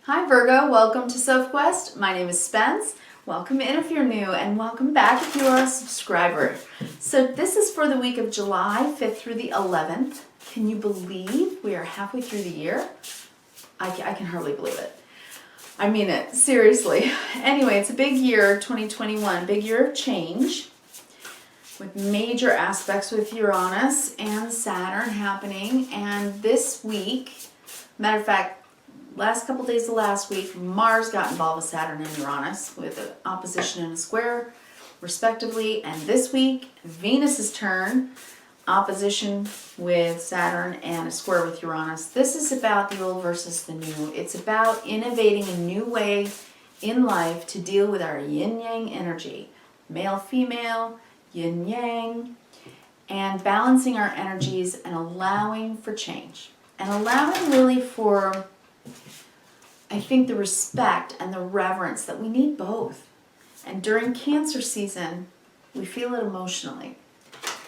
Hi Virgo, welcome to Sophquest. My name is Spence. Welcome in if you're new and welcome back if you are a subscriber. So this is for the week of July 5th through the 11th. Can you believe we are halfway through the year? I can hardly believe it. I mean it, seriously. Anyway, it's a big year, 2021, big year of change with major aspects with Uranus and Saturn happening. And this week, matter of fact, last couple days of last week, Mars got involved with Saturn and Uranus with an opposition and a square, respectively. And this week, Venus's turn, opposition with Saturn and a square with Uranus. This is about the old versus the new. It's about innovating a new way in life to deal with our yin-yang energy, male-female, yin-yang, and balancing our energies and allowing for change. And allowing really for, I think, the respect and the reverence that we need both. And during Cancer season, we feel it emotionally.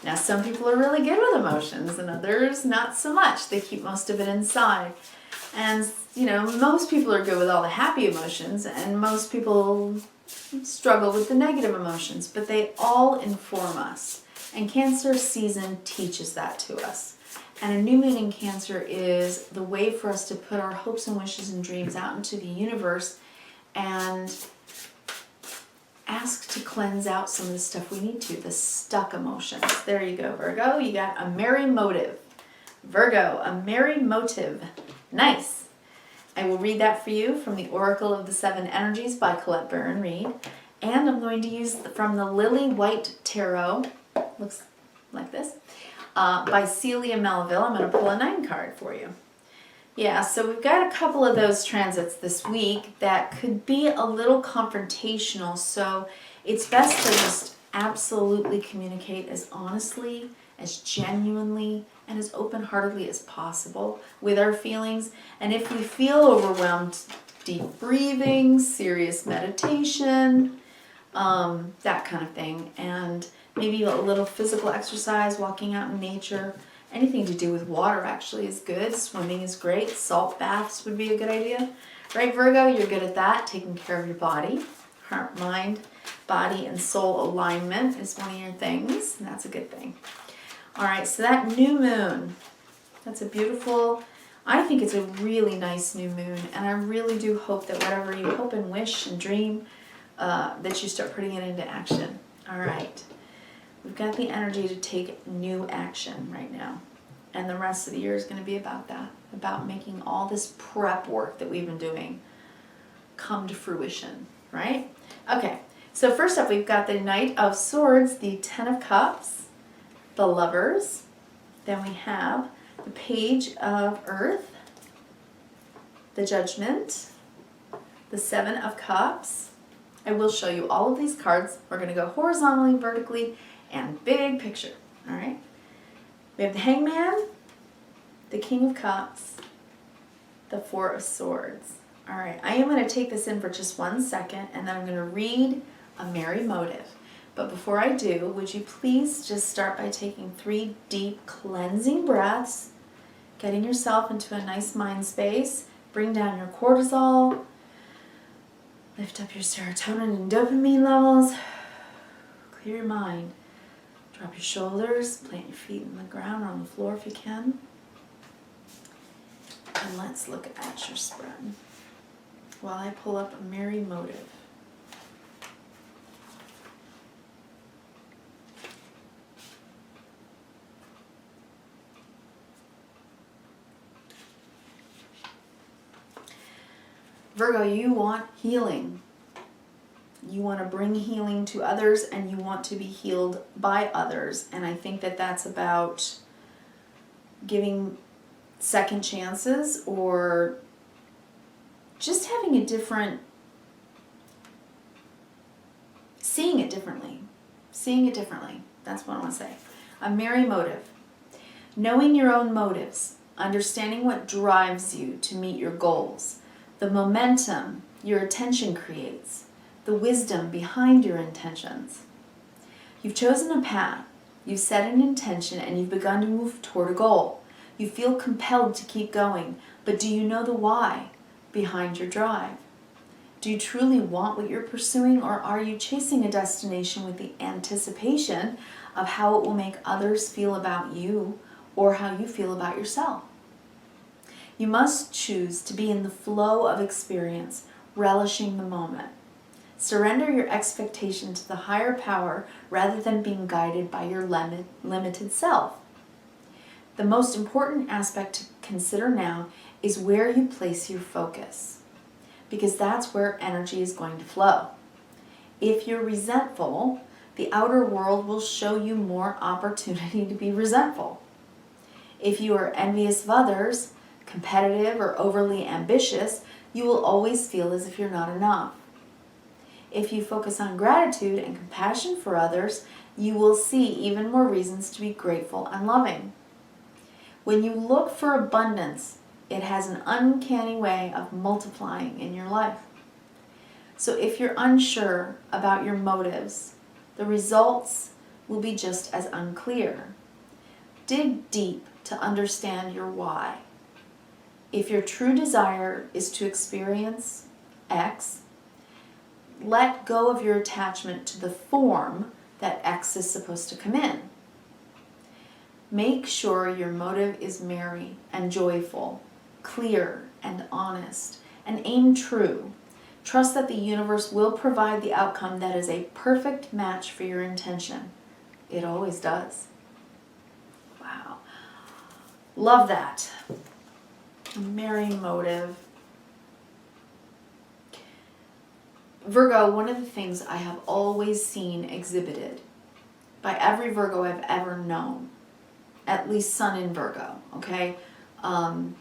Now, some people are really good with emotions and others not so much. They keep most of it inside. And, you know, most people are good with all the happy emotions and most people struggle with the negative emotions, but they all inform us. And Cancer season teaches that to us. And a new moon in Cancer is the way for us to put our hopes and wishes and dreams out into the universe and ask to cleanse out some of the stuff we need to, the stuck emotions. There you go, Virgo. You got a merry motive. Virgo, a merry motive. Nice. I will read that for you from the Oracle of the Seven Energies by Colette Baron Reid. And I'm going to use from the Lily White Tarot. Looks like this. By Celia Melville. I'm going to pull a 9 card for you. Yeah, so we've got a couple of those transits this week that could be a little confrontational, so it's best to just absolutely communicate as honestly, as genuinely, and as open-heartedly as possible with our feelings. And if we feel overwhelmed, deep breathing, serious meditation, that kind of thing. And maybe a little physical exercise, walking out in nature. Anything to do with water actually is good. Swimming is great. Salt baths would be a good idea. Right, Virgo? You're good at that. Taking care of your body. Heart, mind, body, and soul alignment is one of your things. And that's a good thing. All right, so that new moon. That's a beautiful, I think it's a really nice new moon. And I really do hope that whatever you hope and wish and dream, that you start putting it into action. All right. We've got the energy to take new action right now. And the rest of the year is going to be about that. About making all this prep work that we've been doing come to fruition, right? Okay, so first up we've got the Knight of Swords, the Ten of Cups, the Lovers. Then we have the Page of Earth, the Judgment, the Seven of Cups. I will show you all of these cards. We're going to go horizontally, vertically, and big picture. All right. We have the Hangman, the King of Cups, the Four of Swords. All right. I am going to take this in for just 1 second, and then I'm going to read a merry motive. But before I do, would you please just start by taking 3 deep cleansing breaths, getting yourself into a nice mind space, bring down your cortisol, lift up your serotonin and dopamine levels, clear your mind. Drop your shoulders, plant your feet in the ground or on the floor if you can. And let's look at your spread while I pull up a merry motive. Virgo, you want healing. You want to bring healing to others and you want to be healed by others. And I think that that's about giving second chances or just having a different, seeing it differently. Seeing it differently. That's what I want to say. A merry motive. Knowing your own motives. Understanding what drives you to meet your goals. The momentum your attention creates. The wisdom behind your intentions. You've chosen a path, you've set an intention, and you've begun to move toward a goal. You feel compelled to keep going, but do you know the why? behind your drive? Do you truly want what you're pursuing, or are you chasing a destination with the anticipation of how it will make others feel about you or how you feel about yourself? You must choose to be in the flow of experience, relishing the moment. Surrender your expectation to the higher power rather than being guided by your limited self. The most important aspect to consider now is where you place your focus, because that's where energy is going to flow. If you're resentful, the outer world will show you more opportunity to be resentful. If you are envious of others, competitive, or overly ambitious, you will always feel as if you're not enough. If you focus on gratitude and compassion for others, you will see even more reasons to be grateful and loving. When you look for abundance, it has an uncanny way of multiplying in your life. So if you're unsure about your motives, the results will be just as unclear. Dig deep to understand your why. If your true desire is to experience X, let go of your attachment to the form that X is supposed to come in. Make sure your motive is merry and joyful, clear and honest, and aim true. Trust that the universe will provide the outcome that is a perfect match for your intention. It always does. Wow. Love that. A merry motive. Virgo, one of the things I have always seen exhibited by every Virgo I've ever known, at least Sun in Virgo, okay? Moon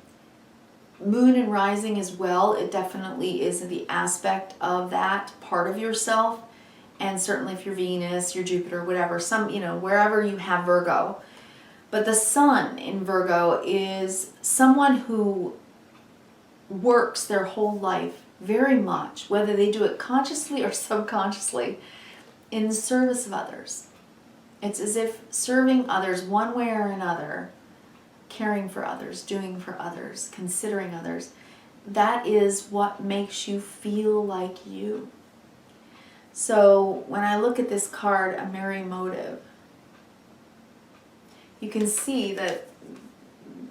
and rising as well, it definitely is the aspect of that part of yourself. And certainly if you're Venus, your Jupiter, whatever, wherever you have Virgo. But the Sun in Virgo is someone who works their whole life very much, whether they do it consciously or subconsciously, in the service of others. It's as if serving others one way or another, caring for others, doing for others, considering others, that is what makes you feel like you. So when I look at this card, a merry motive, you can see that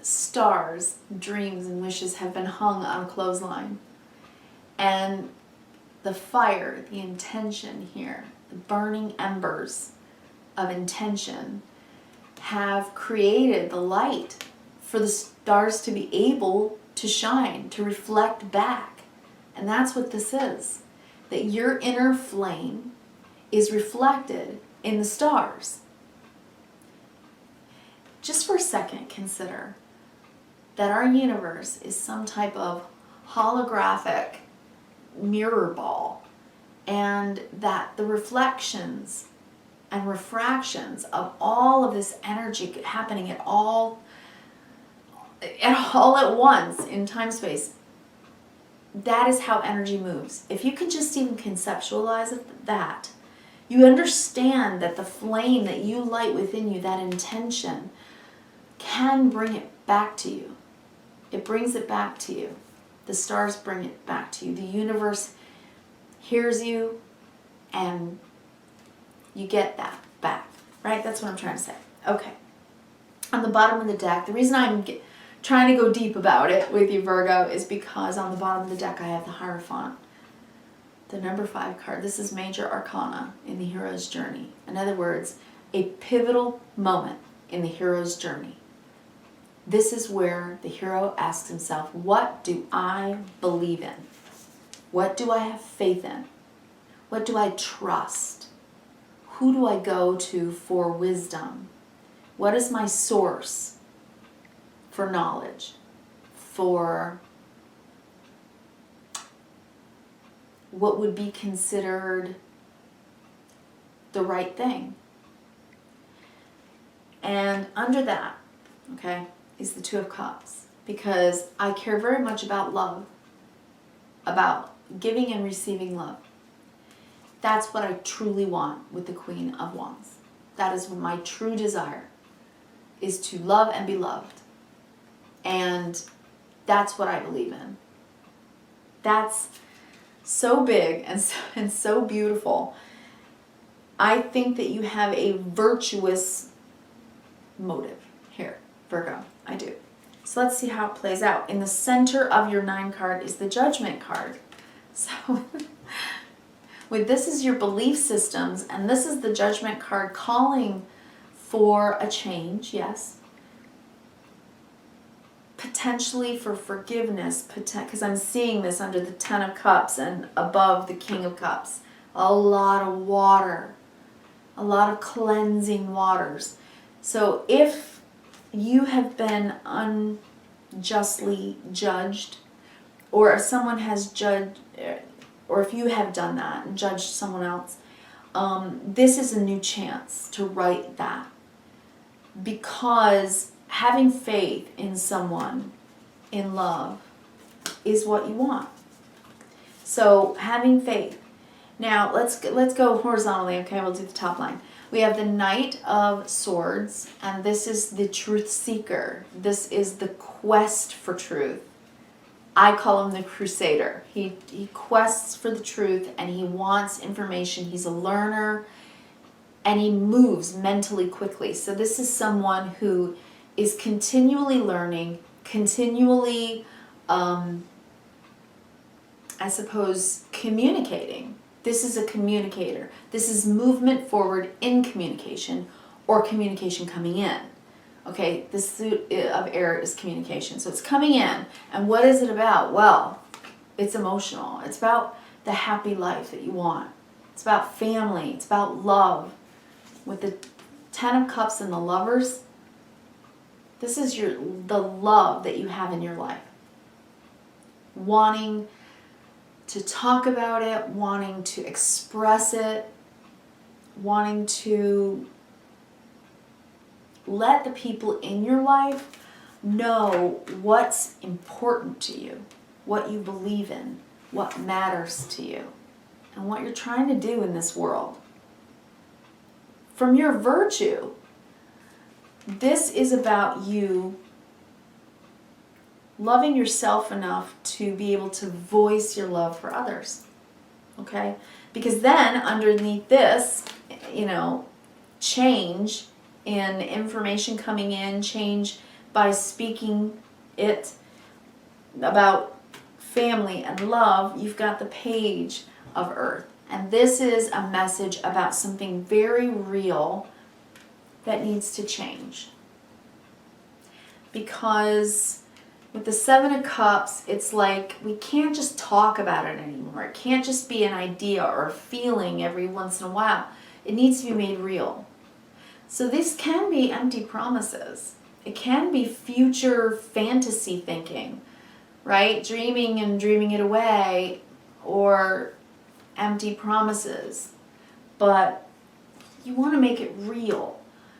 stars, dreams, and wishes have been hung on a clothesline. And the fire, the intention here, the burning embers of intention have created the light for the stars to be able to shine, to reflect back. And that's what this is. That your inner flame is reflected in the stars. Just for a second, consider that our universe is some type of holographic mirror ball, and that the reflections and refractions of all of this energy happening at all at once in time-space, that is how energy moves. If you can just even conceptualize that, you understand that the flame that you light within you, that intention, can bring it back to you. It brings it back to you. The stars bring it back to you. The universe hears you, and you get that back, right? That's what I'm trying to say. Okay. On the bottom of the deck, the reason I'm trying to go deep about it with you, Virgo, is because on the bottom of the deck I have the Hierophant, the number 5 card. This is major arcana in the hero's journey. In other words, a pivotal moment in the hero's journey. This is where the hero asks himself, what do I believe in? What do I have faith in? What do I trust? Who do I go to for wisdom? What is my source for knowledge, for what would be considered the right thing? And under that, okay, is the 2 of Cups, because I care very much about love, about giving and receiving love. That's what I truly want with the Queen of Wands. That is my true desire, is to love and be loved. And that's what I believe in. That's so big and so beautiful. I think that you have a virtuous motive here, Virgo. I do. So let's see how it plays out. In the center of your 9 card is the Judgment card. So with this is your belief systems, and this is the Judgment card calling for a change, yes. Potentially for forgiveness, because I'm seeing this under the 10 of Cups and above the King of Cups. A lot of water, a lot of cleansing waters. So if you have been unjustly judged, or if someone has judged, or if you have done that and judged someone else, this is a new chance to right that. Because having faith in someone, in love, is what you want. So having faith. Now let's go horizontally. Okay, we'll do the top line. We have the Knight of Swords, and this is the truth seeker. This is the quest for truth. I call him the crusader. He quests for the truth, and he wants information. He's a learner, and he moves mentally quickly. So this is someone who is continually learning, continually, I suppose, communicating. This is a communicator. This is movement forward in communication, or communication coming in. Okay, the suit of air is communication. So it's coming in. And what is it about? Well, it's emotional. It's about the happy life that you want. It's about family. It's about love. With the 10 of Cups and the Lovers, this is the love that you have in your life. Wanting to talk about it, wanting to express it, wanting to let the people in your life know what's important to you, what you believe in, what matters to you, and what you're trying to do in this world. From your virtue, this is about you loving yourself enough to be able to voice your love for others. Okay? Because then underneath this, change in information coming in, change by speaking it about family and love, you've got the Page of Earth. And this is a message about something very real that needs to change. Because with the 7 of Cups, it's like we can't just talk about it anymore. It can't just be an idea or a feeling every once in a while. It needs to be made real. So this can be empty promises. It can be future fantasy thinking, right? Dreaming and dreaming it away, or empty promises. But you want to make it real.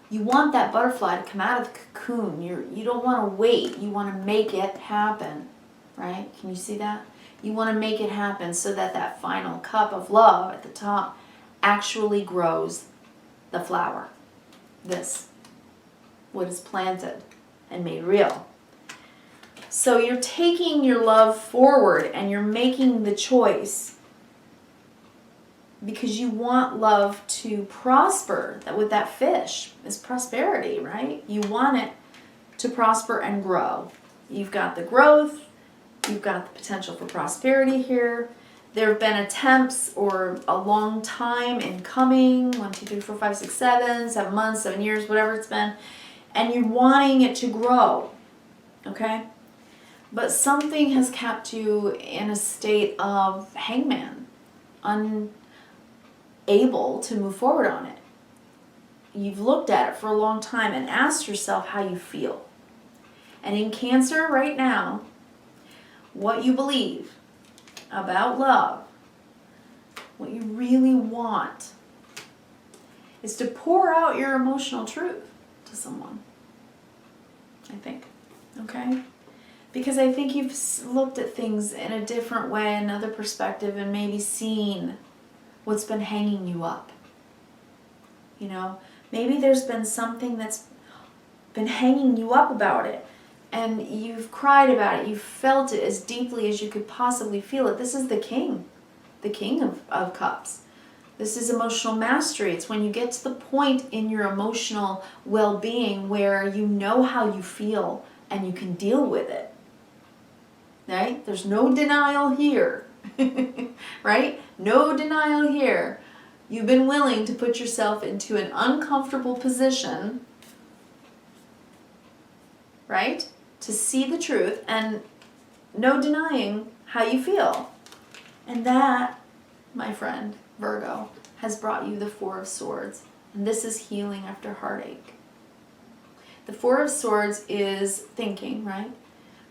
You want that butterfly to come out of the cocoon. You don't want to wait. You want to make it happen, right? Can you see that? You want to make it happen so that that final cup of love at the top actually grows the flower. This, what is planted and made real. So you're taking your love forward and you're making the choice because you want love to prosper. That with that fish is prosperity, right? You want it to prosper and grow. You've got the growth, you've got the potential for prosperity here. There have been attempts or a long time in coming, 1, 2, 3, 4, 5, 6, 7 months, 7 years, whatever it's been, and you're wanting it to grow, okay? But something has kept you in a state of hangman, unable to move forward on it. You've looked at it for a long time and asked yourself how you feel. And in Cancer right now, what you believe about love, what you really want, is to pour out your emotional truth to someone, I think, okay? Because I think you've looked at things in a different way, another perspective, and maybe seen what's been hanging you up. You know, maybe there's been something that's been hanging you up about it. and you've cried about it, you've felt it as deeply as you could possibly feel it. This is the king of cups. This is emotional mastery. It's when you get to the point in your emotional well-being where you know how you feel and you can deal with it. Right? There's no denial here. Right? No denial here. You've been willing to put yourself into an uncomfortable position, right? To see the truth, and no denying how you feel. And that, my friend, Virgo, has brought you the Four of Swords. And this is healing after heartache. The Four of Swords is thinking, right?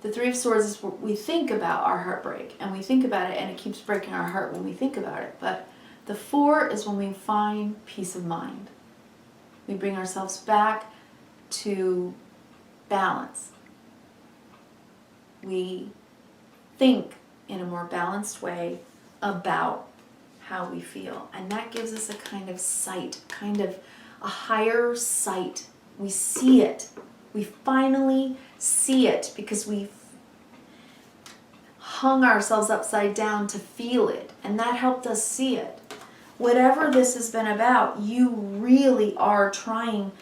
The Three of Swords is what we think about our heartbreak, and we think about it, and it keeps breaking our heart when we think about it. But the Four is when we find peace of mind. We bring ourselves back to balance. We think in a more balanced way about how we feel. And that gives us a kind of sight, kind of a higher sight. We see it. We finally see it because we've hung ourselves upside down to feel it. And that helped us see it. Whatever this has been about, you really are trying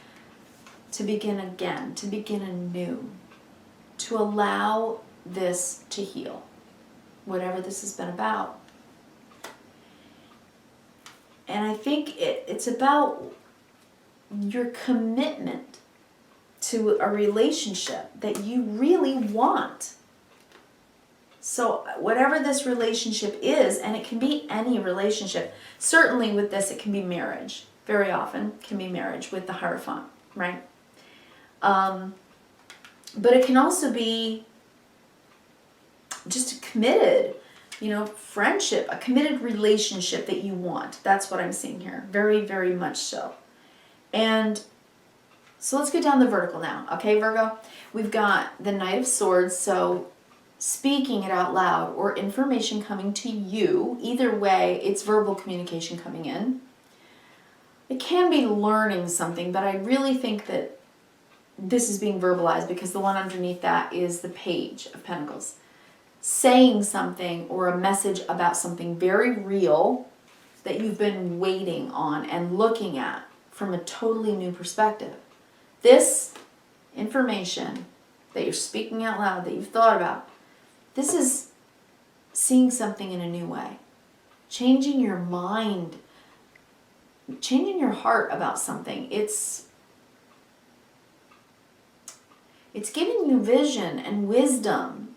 to begin again, to begin anew, to allow this to heal, whatever this has been about. And I think it's about your commitment to a relationship that you really want. So whatever this relationship is, and it can be any relationship, certainly with this it can be marriage, very often can be marriage with the Hierophant, right? But it can also be just a committed, friendship, a committed relationship that you want. That's what I'm seeing here. Very, very much so. And so let's go down the vertical now. Okay, Virgo? We've got the Knight of Swords, so speaking it out loud or information coming to you. Either way, it's verbal communication coming in. It can be learning something, but I really think that this is being verbalized because the one underneath that is the Page of Pentacles. Saying something or a message about something very real that you've been waiting on and looking at from a totally new perspective. This information that you're speaking out loud, that you've thought about, this is seeing something in a new way. Changing your mind, changing your heart about something. It's giving you vision and wisdom.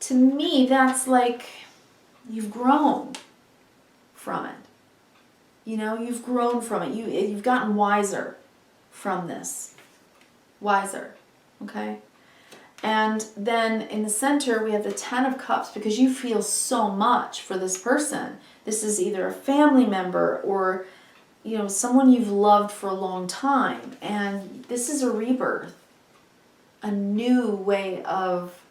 To me, that's like you've grown from it. You've grown from it. You've gotten wiser from this. Wiser, okay? And then in the center, we have the Ten of Cups because you feel so much for this person. This is either a family member or, someone you've loved for a long time. And this is a rebirth, a new way of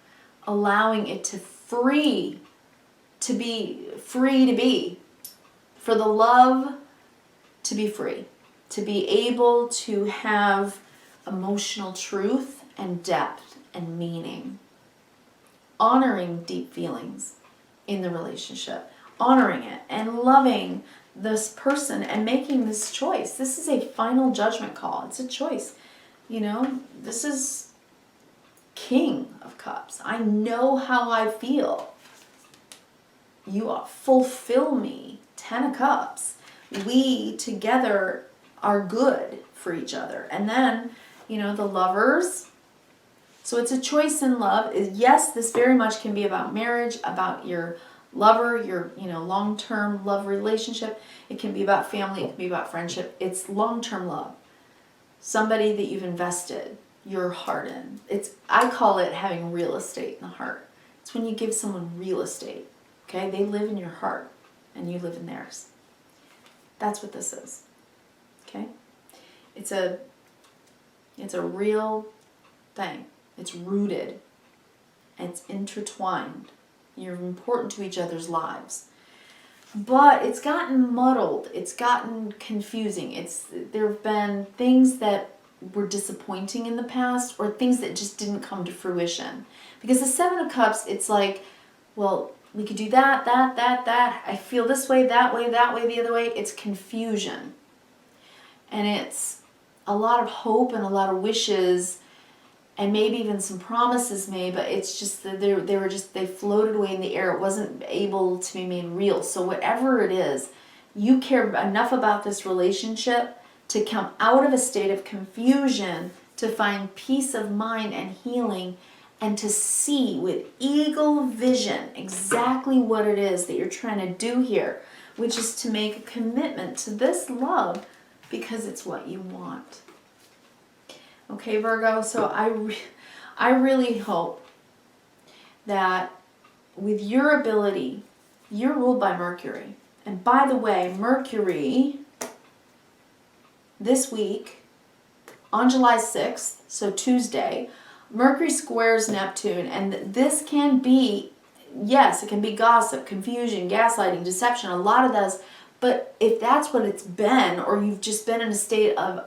allowing it to be, for the love to be free, to be able to have emotional truth and depth and meaning, honoring deep feelings in the relationship, honoring it and loving this person and making this choice. This is a final judgment call. It's a choice. This is King of Cups. I know how I feel. You fulfill me. Ten of Cups. We together are good for each other. And then, the Lovers. So it's a choice in love. Yes, this very much can be about marriage, about your lover, your long-term love relationship. It can be about family. It can be about friendship. It's long-term love. Somebody that you've invested your heart in. I call it having real estate in the heart. It's when you give someone real estate. Okay, they live in your heart and you live in theirs. That's what this is. Okay, it's a real thing. It's rooted. It's intertwined. You're important to each other's lives. But it's gotten muddled. It's gotten confusing. There have been things that were disappointing in the past, or things that just didn't come to fruition. Because the Seven of Cups, it's like, well, we could do that, that. I feel this way, that way, the other way. It's confusion. And it's a lot of hope and a lot of wishes, and maybe even some promises made, but it's just that they floated away in the air. It wasn't able to be made real. So whatever it is, you care enough about this relationship to come out of a state of confusion, to find peace of mind and healing, and to see with eagle vision exactly what it is that you're trying to do here, which is to make a commitment to this love because it's what you want. Okay, Virgo, so I really hope that with your ability, you're ruled by Mercury. And by the way, Mercury, this week, on July 6th, so Tuesday, Mercury squares Neptune, and this can be, yes, it can be gossip, confusion, gaslighting, deception, a lot of those. But if that's what it's been, or you've just been in a state of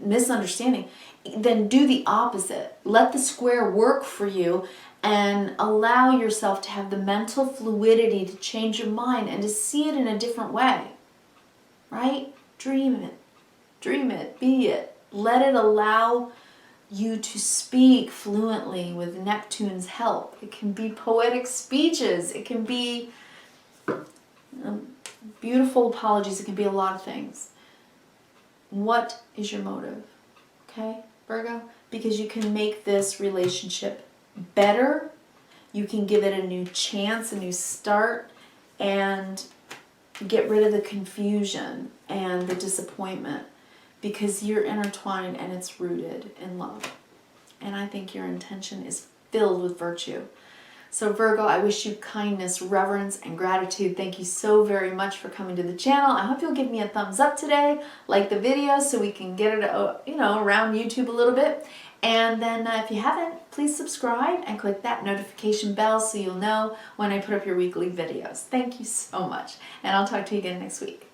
misunderstanding, then do the opposite. Let the square work for you and allow yourself to have the mental fluidity to change your mind and to see it in a different way. Right? Dream it, be it. Let it allow you to speak fluently with Neptune's help. It can be poetic speeches. It can be beautiful apologies. It can be a lot of things. What is your motive? Okay, Virgo? Because you can make this relationship better. You can give it a new chance, a new start, and get rid of the confusion and the disappointment, because you're intertwined and it's rooted in love. And I think your intention is filled with virtue. So Virgo, I wish you kindness, reverence, and gratitude. Thank you so very much for coming to the channel. I hope you'll give me a thumbs up today, like the video so we can get it, around YouTube a little bit. And then if you haven't, please subscribe and click that notification bell so you'll know when I put up your weekly videos. Thank you so much. And I'll talk to you again next week.